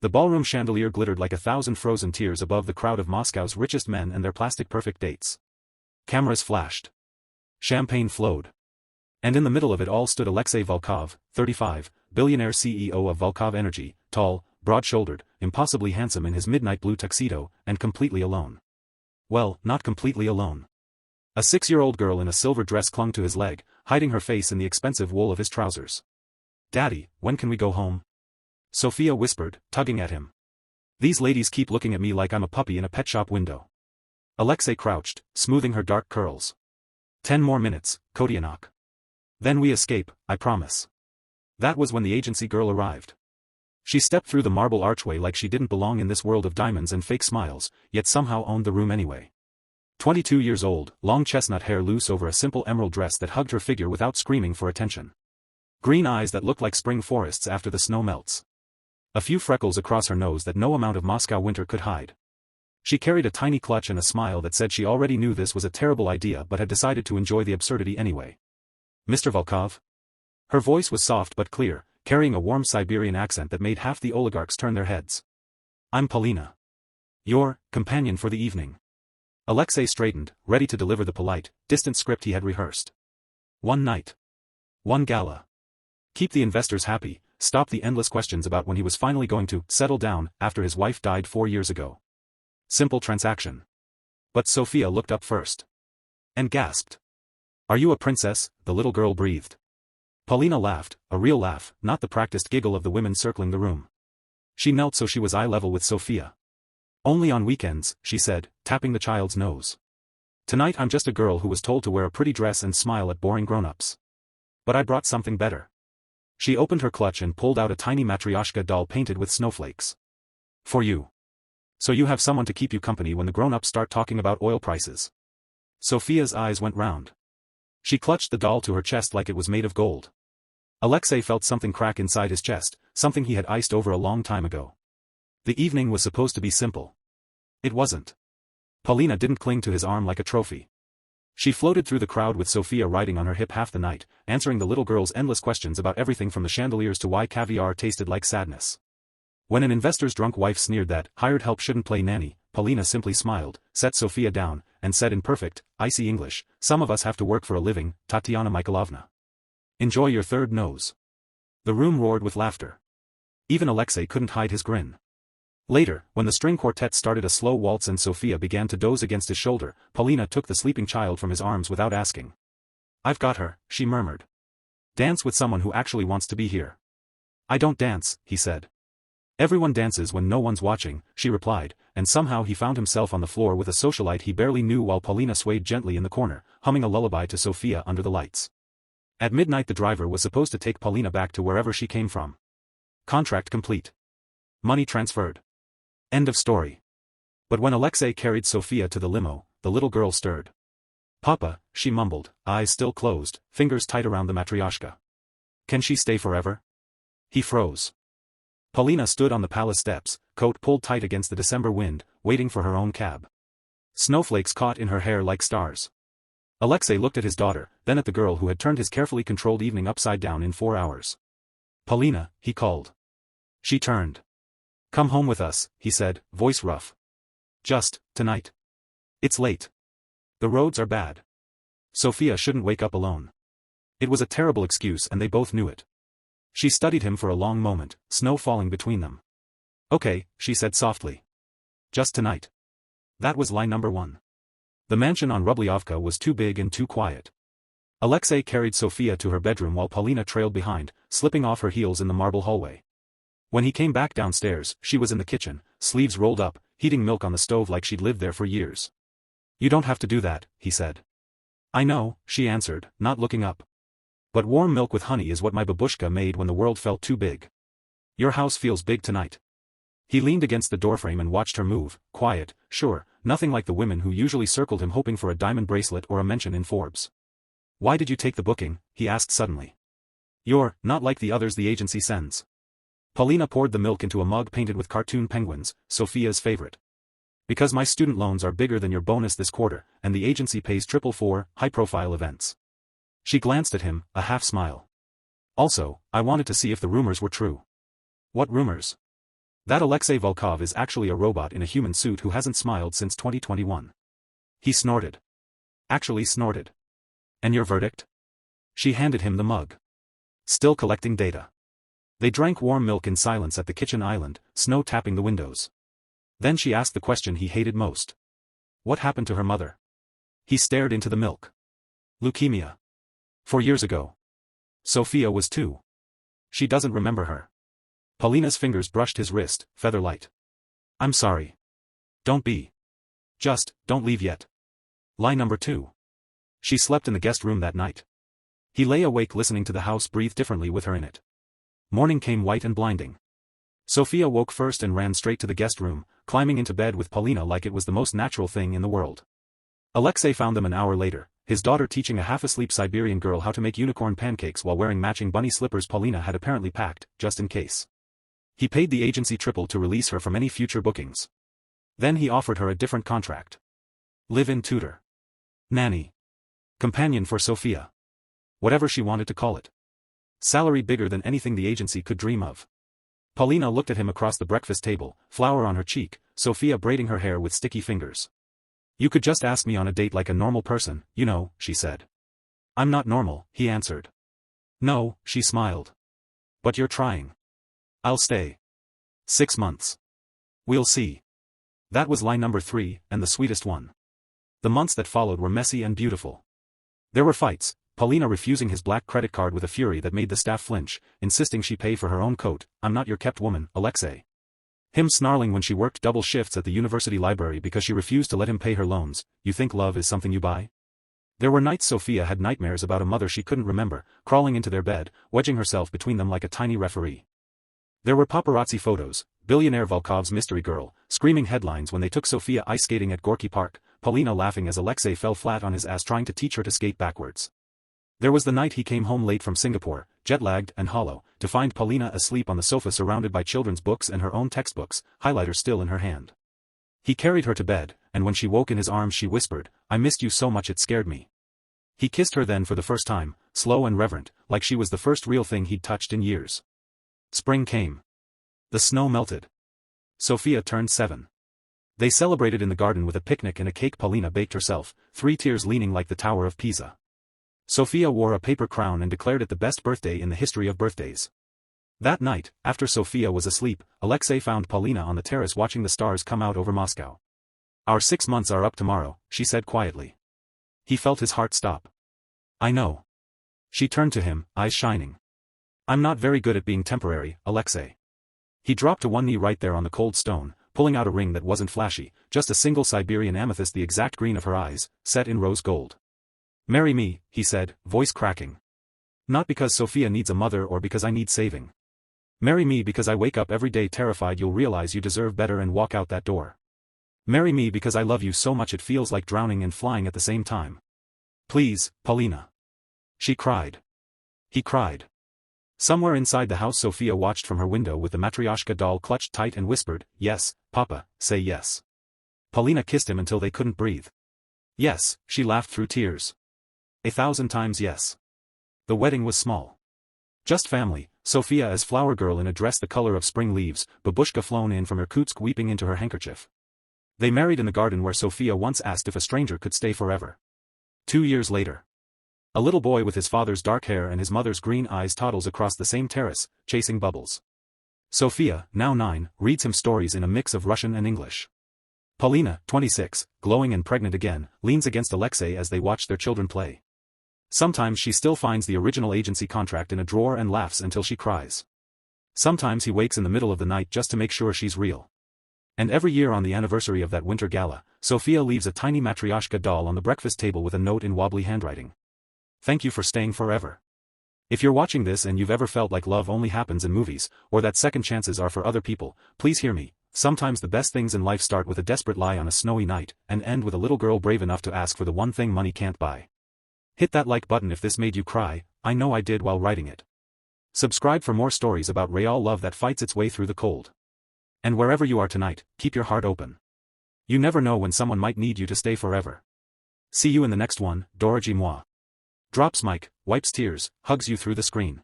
The ballroom chandelier glittered like 1,000 frozen tears above the crowd of Moscow's richest men and their plastic-perfect dates. Cameras flashed. Champagne flowed. And in the middle of it all stood Alexei Volkov, 35, billionaire CEO of Volkov Energy, tall, broad-shouldered, impossibly handsome in his midnight blue tuxedo, and completely alone. Well, not completely alone. A 6-year-old girl in a silver dress clung to his leg, hiding her face in the expensive wool of his trousers. "Daddy, when can we go home?" Sophia whispered, tugging at him. "These ladies keep looking at me like I'm a puppy in a pet shop window." Alexei crouched, smoothing her dark curls. 10 more minutes, Kodianok. Then we escape, I promise." That was when the agency girl arrived. She stepped through the marble archway like she didn't belong in this world of diamonds and fake smiles, yet somehow owned the room anyway. 22 years old, long chestnut hair loose over a simple emerald dress that hugged her figure without screaming for attention. Green eyes that looked like spring forests after the snow melts. A few freckles across her nose that no amount of Moscow winter could hide. She carried a tiny clutch and a smile that said she already knew this was a terrible idea but had decided to enjoy the absurdity anyway. "Mr. Volkov?" Her voice was soft but clear, carrying a warm Siberian accent that made half the oligarchs turn their heads. "I'm Polina. Your companion for the evening." Alexei straightened, ready to deliver the polite, distant script he had rehearsed. One night. One gala. Keep the investors happy, stop the endless questions about when he was finally going to settle down after his wife died 4 years ago. Simple transaction. But Sophia looked up first. And gasped. "Are you a princess?" the little girl breathed. Polina laughed, a real laugh, not the practiced giggle of the women circling the room. She knelt so she was eye level with Sophia. "Only on weekends," she said, tapping the child's nose. "Tonight I'm just a girl who was told to wear a pretty dress and smile at boring grown-ups. But I brought something better." She opened her clutch and pulled out a tiny matryoshka doll painted with snowflakes. "For you. So you have someone to keep you company when the grown-ups start talking about oil prices." Sophia's eyes went round. She clutched the doll to her chest like it was made of gold. Alexei felt something crack inside his chest, something he had iced over a long time ago. The evening was supposed to be simple. It wasn't. Polina didn't cling to his arm like a trophy. She floated through the crowd with Sophia riding on her hip half the night, answering the little girl's endless questions about everything from the chandeliers to why caviar tasted like sadness. When an investor's drunk wife sneered that hired help shouldn't play nanny, Polina simply smiled, set Sophia down, and said in perfect, icy English, "Some of us have to work for a living, Tatiana Mikhailovna. Enjoy your third nose." The room roared with laughter. Even Alexei couldn't hide his grin. Later, when the string quartet started a slow waltz and Sophia began to doze against his shoulder, Polina took the sleeping child from his arms without asking. "I've got her," she murmured. "Dance with someone who actually wants to be here." "I don't dance," he said. "Everyone dances when no one's watching," she replied, and somehow he found himself on the floor with a socialite he barely knew while Polina swayed gently in the corner, humming a lullaby to Sophia under the lights. At midnight the driver was supposed to take Polina back to wherever she came from. Contract complete. Money transferred. End of story. But when Alexei carried Sophia to the limo, the little girl stirred. "Papa," she mumbled, eyes still closed, fingers tight around the matryoshka. "Can she stay forever?" He froze. Polina stood on the palace steps, coat pulled tight against the December wind, waiting for her own cab. Snowflakes caught in her hair like stars. Alexei looked at his daughter, then at the girl who had turned his carefully controlled evening upside down in 4 hours. "Polina," he called. She turned. "Come home with us," he said, voice rough. "Just, tonight. It's late. The roads are bad. Sophia shouldn't wake up alone." It was a terrible excuse and they both knew it. She studied him for a long moment, snow falling between them. "Okay," she said softly. "Just tonight." That was line number 1. The mansion on Rubliovka was too big and too quiet. Alexei carried Sophia to her bedroom while Polina trailed behind, slipping off her heels in the marble hallway. When he came back downstairs, she was in the kitchen, sleeves rolled up, heating milk on the stove like she'd lived there for years. "You don't have to do that," he said. "I know," she answered, not looking up. "But warm milk with honey is what my babushka made when the world felt too big. Your house feels big tonight." He leaned against the doorframe and watched her move, quiet, sure, nothing like the women who usually circled him hoping for a diamond bracelet or a mention in Forbes. "Why did you take the booking?" he asked suddenly. "You're not like the others the agency sends." Polina poured the milk into a mug painted with cartoon penguins, Sophia's favorite. "Because my student loans are bigger than your bonus this quarter, and the agency pays triple for high-profile events." She glanced at him, a half-smile. "Also, I wanted to see if the rumors were true." "What rumors?" That Alexei Volkov is actually a robot in a human suit who hasn't smiled since 2021. He snorted. Actually snorted. And your verdict? She handed him the mug. Still collecting data. They drank warm milk in silence at the kitchen island, snow tapping the windows. Then she asked the question he hated most. What happened to her mother? He stared into the milk. Leukemia. 4 years ago. Sophia was 2. She doesn't remember her. Paulina's fingers brushed his wrist, feather light. I'm sorry. Don't be. Just, don't leave yet. Lie number 2. She slept in the guest room that night. He lay awake listening to the house breathe differently with her in it. Morning came white and blinding. Sophia woke first and ran straight to the guest room, climbing into bed with Paulina like it was the most natural thing in the world. Alexei found them an hour later, his daughter teaching a half-asleep Siberian girl how to make unicorn pancakes while wearing matching bunny slippers Paulina had apparently packed, just in case. He paid the agency triple to release her from any future bookings. Then he offered her a different contract. Live-in tutor. Nanny. Companion for Sophia. Whatever she wanted to call it. Salary bigger than anything the agency could dream of. Paulina looked at him across the breakfast table, flower on her cheek, Sophia braiding her hair with sticky fingers. You could just ask me on a date like a normal person, you know, she said. I'm not normal, he answered. No, she smiled. But you're trying. I'll stay. 6 months. We'll see. That was line number 3, and the sweetest one. The months that followed were messy and beautiful. There were fights, Paulina refusing his black credit card with a fury that made the staff flinch, insisting she pay for her own coat, I'm not your kept woman, Alexei. Him snarling when she worked double shifts at the university library because she refused to let him pay her loans, you think love is something you buy? There were nights Sophia had nightmares about a mother she couldn't remember, crawling into their bed, wedging herself between them like a tiny referee. There were paparazzi photos, Billionaire Volkov's mystery girl, screaming headlines when they took Sophia ice skating at Gorky Park, Paulina laughing as Alexei fell flat on his ass trying to teach her to skate backwards. There was the night he came home late from Singapore, jet-lagged and hollow, to find Paulina asleep on the sofa surrounded by children's books and her own textbooks, highlighter still in her hand. He carried her to bed, and when she woke in his arms she whispered, I missed you so much it scared me. He kissed her then for the first time, slow and reverent, like she was the first real thing he'd touched in years. Spring came. The snow melted. Sophia turned 7. They celebrated in the garden with a picnic and a cake Paulina baked herself, 3 tiers leaning like the Tower of Pisa. Sophia wore a paper crown and declared it the best birthday in the history of birthdays. That night, after Sophia was asleep, Alexei found Paulina on the terrace watching the stars come out over Moscow. Our 6 months are up tomorrow, she said quietly. He felt his heart stop. I know. She turned to him, eyes shining. I'm not very good at being temporary, Alexei. He dropped to one knee right there on the cold stone, pulling out a ring that wasn't flashy, just a single Siberian amethyst the exact green of her eyes, set in rose gold. Marry me, he said, voice cracking. Not because Sophia needs a mother or because I need saving. Marry me because I wake up every day terrified you'll realize you deserve better and walk out that door. Marry me because I love you so much it feels like drowning and flying at the same time. Please, Paulina. She cried. He cried. Somewhere inside the house Sophia watched from her window with the Matryoshka doll clutched tight and whispered, yes, Papa, say yes. Paulina kissed him until they couldn't breathe. Yes, she laughed through tears. 1,000 times yes. The wedding was small. Just family, Sophia as flower girl in a dress the color of spring leaves, babushka flown in from Irkutsk weeping into her handkerchief. They married in the garden where Sophia once asked if a stranger could stay forever. 2 years later. A little boy with his father's dark hair and his mother's green eyes toddles across the same terrace, chasing bubbles. Sophia, now 9, reads him stories in a mix of Russian and English. Paulina, 26, glowing and pregnant again, leans against Alexei as they watch their children play. Sometimes she still finds the original agency contract in a drawer and laughs until she cries. Sometimes he wakes in the middle of the night just to make sure she's real. And every year on the anniversary of that winter gala, Sophia leaves a tiny Matryoshka doll on the breakfast table with a note in wobbly handwriting. Thank you for staying forever. If you're watching this and you've ever felt like love only happens in movies, or that second chances are for other people, please hear me. Sometimes the best things in life start with a desperate lie on a snowy night, and end with a little girl brave enough to ask for the one thing money can't buy. Hit that like button if this made you cry, I know I did while writing it. Subscribe for more stories about real love that fights its way through the cold. And wherever you are tonight, keep your heart open. You never know when someone might need you to stay forever. See you in the next one, Dorogui moi. Drops mic, wipes tears, hugs you through the screen.